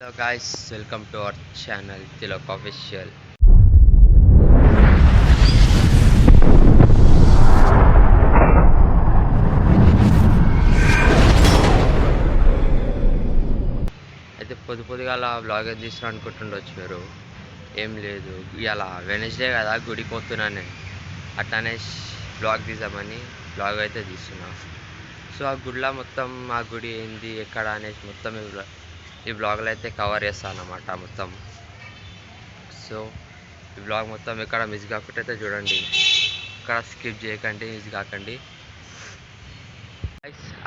Hello guys, welcome to our channel Tilok Official. అయితే పొద్దుగాల vlog తీసిన అనుకుంటుండొచ్చు మీరు. ఏం లేదు, ఇలా వెనస్డే కదా గుడికి పోతున్నాను నేను. అట్లానే వ్లాగ్ తీద్దామని వ్లాగ్ అయితే తీస్తున్నా. సో ఆ గుడిలో మొత్తం ఆ గుడి ఏంది ఎక్కడ అనేసి మొత్తం ఈ వ్లాగ్లో అయితే కవర్ చేస్తాను అన్నమాట మొత్తం. సో ఈ వ్లాగ్ మొత్తం ఎక్కడ మిస్ కాకుండా అయితే చూడండి, ఇక్కడ స్కిప్ చేయకండి, మిస్ కాకండి.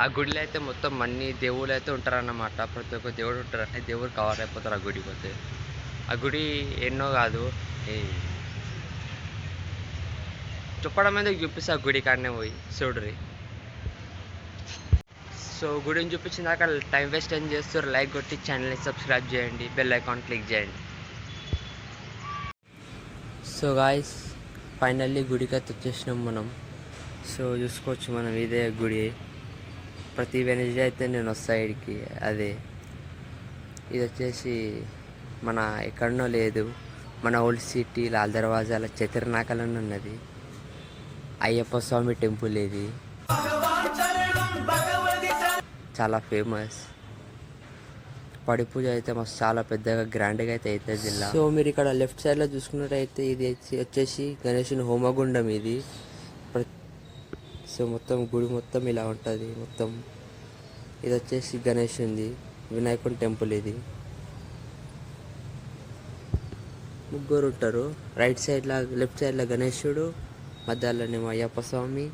ఆ గుడిలో అయితే మొత్తం అన్ని దేవుళ్ళు అయితే ఉంటారన్నమాట. ప్రతి ఒక్క దేవుడు ఉంటారు, అంటే దేవుడు కవర్ అయిపోతారు ఆ గుడికి పోతే. ఆ గుడి ఎన్నో కాదు, ఈ చెప్పడం మీద చూపిస్తే ఆ గుడి కాడనే పోయి చూడరి. సో గుడిని చూపించినాక టైం వేస్ట్ ఏం చేస్తారు, లైక్ కొట్టి ఛానల్ని సబ్స్క్రైబ్ చేయండి, బెల్ ఐకాన్ క్లిక్ చేయండి. సో గాయస్, ఫైనల్లీ గుడికి అయితే వచ్చేసినాం మనం. సో చూసుకోవచ్చు మనం, ఇదే గుడి. ప్రతి వెనస్డే అయితే నేను వస్తా ఇక్కడికి. అదే ఇది వచ్చేసి మన ఎక్కడనో లేదు, మన ఓల్డ్ సిటీ లాల్ దర్వాజాల చతుర్నాకలను ఉన్నది అయ్యప్ప స్వామి టెంపుల్. ఇది చాలా ఫేమస్. పడి పూజ అయితే మస్తు చాలా పెద్దగా గ్రాండ్గా అయితే అవుతుంది జిల్లా. సో మీరు ఇక్కడ లెఫ్ట్ సైడ్లో చూసుకున్నట్టయితే ఇది వచ్చేసి గణేశుని హోమగుండం ఇది. సో మొత్తం గుడి మొత్తం ఇలా ఉంటుంది మొత్తం. ఇది వచ్చేసి గణేశునిది, వినాయకుని టెంపుల్. ఇది ముగ్గురు ఉంటారు. రైట్ సైడ్లో లెఫ్ట్ సైడ్లో గణేశుడు, మధ్యలోనేమో అయ్యప్ప స్వామి,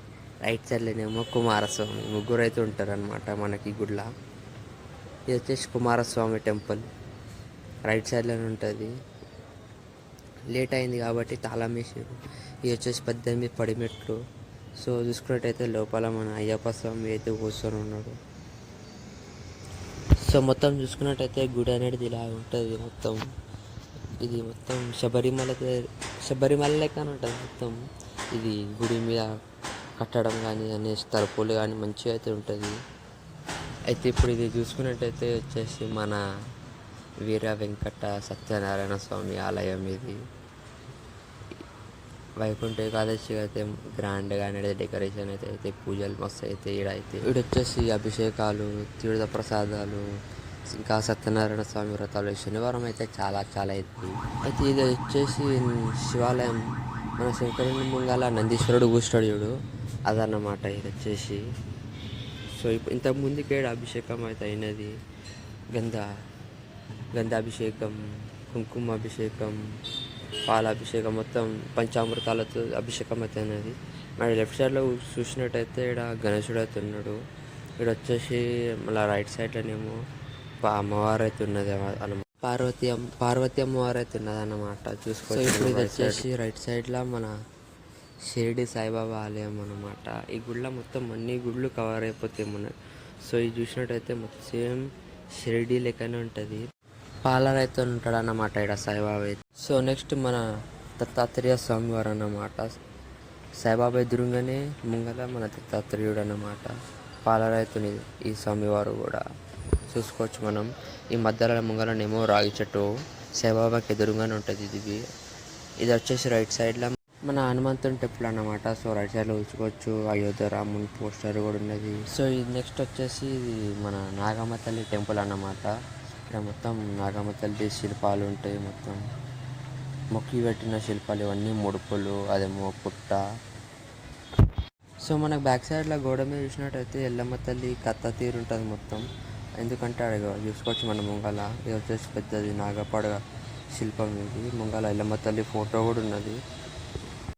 రైట్ సైడ్లోనేమో కుమారస్వామి. ముగ్గురు అయితే ఉంటారు అనమాట మనకి గుడిలో. ఇది వచ్చేసి కుమారస్వామి టెంపుల్, రైట్ సైడ్లోనే ఉంటుంది. లేట్ అయింది కాబట్టి తాళం వేసారు. ఇది వచ్చేసి 18 పడిమెట్లు. సో చూసుకున్నట్టయితే లోపల మన అయ్యప్ప స్వామి అయితే కూర్చొని ఉన్నాడు. సో మొత్తం చూసుకున్నట్టయితే గుడి అనేది ఇలా ఉంటుంది మొత్తం. ఇది మొత్తం శబరిమల లెక్కనే ఉంటుంది మొత్తం. ఇది గుడి మీద కట్టడం కానీ అనేసి తలుపులు కానీ మంచిగా అయితే ఉంటుంది. అయితే ఇప్పుడు ఇది చూసుకున్నట్టయితే వచ్చేసి మన వీర వెంకట సత్యనారాయణ స్వామి ఆలయం. ఇది వైకుంఠ ఏకాదశి అయితే గ్రాండ్గా అనేది డెకరేషన్ అయితే పూజలు మస్తు అయితే ఈడైతే. ఈడ వచ్చేసి అభిషేకాలు, తీర్థ ప్రసాదాలు, ఇంకా సత్యనారాయణ స్వామి వ్రతాలు శనివారం అయితే చాలా అవుతుంది. అయితే ఇది వచ్చేసి శివాలయం. మన శంకరుని ముంగాల నందీశ్వరుడు కూర్చున్నాడు చూడు, అదన్నమాట ఇది వచ్చేసి. సో ఇంతకు ముందుకే అభిషేకం అయితే అయినది. గంధాభిషేకం, కుంకుమాభిషేకం, పాలాభిషేకం, మొత్తం పంచామృతాలతో అభిషేకం అయితే అయినది. మరి లెఫ్ట్ సైడ్లో చూసినట్టయితే ఇక్కడ గణేశుడు అయితే ఉన్నాడు. ఇక్కడ వచ్చేసి మళ్ళీ రైట్ సైడ్లోనేమో అమ్మవారు అయితే ఉన్నది అన్నమాట. పార్వతి అమ్మవారు అయితే ఉన్నది అన్నమాట. చూసుకోవచ్చు. ఇప్పుడు ఇది వచ్చేసి రైట్ సైడ్లో మన షిరిడి సాయిబాబా ఆలయం అన్నమాట. ఈ గుడిలో మొత్తం అన్ని గుళ్ళు కవర్ అయిపోతాయి మనకు. సో ఇది చూసినట్టయితే మొత్తం సేమ్ షిరిడి లెక్కనే ఉంటుంది. పాలర్ అయితే ఉంటాడు అన్నమాట ఇక్కడ సాయిబాబా. సో నెక్స్ట్ మన దత్తాత్రేయ స్వామి వారు అన్నమాట. సాయిబాబా ఎదురుగానే ముంగల మన దత్తాత్రేయుడు అన్నమాట. పాలర్ అవుతుంది ఈ స్వామివారు కూడా చూసుకోవచ్చు మనం. ఈ మధ్యలో ముంగలనేమో రాగి చెట్టు సాయిబాబాకి ఎదురుగానే ఉంటుంది. ఇది వచ్చేసి రైట్ సైడ్లో మన హనుమంతుని టెంపుల్ అన్నమాట. సో రైట్ సైడ్లో చూసుకోవచ్చు అయోధ్య రాముని పోస్టర్ కూడా ఉన్నది. సో ఇది నెక్స్ట్ వచ్చేసి మన నాగమ్మ తల్లి టెంపుల్ అన్నమాట. ఇక్కడ మొత్తం నాగమ్మ తల్లి శిల్పాలు ఉంటాయి. మొత్తం మొక్కి పెట్టిన శిల్పాలు ఇవన్నీ, ముడుపులు, అదేమో పుట్ట. సో మనకు బ్యాక్ సైడ్లో గోడ మీద చూసినట్టయితే ఎల్లమ్మ తల్లి కత్త తీరు ఉంటుంది మొత్తం. ఎందుకంటే అడగ చూసుకోవచ్చు మన ముంగల. ఇది వచ్చేసి పెద్దది నాగపడగ శిల్పం. ఇది ముంగల ఎల్లమ్మ తల్లి ఫోటో కూడా ఉన్నది.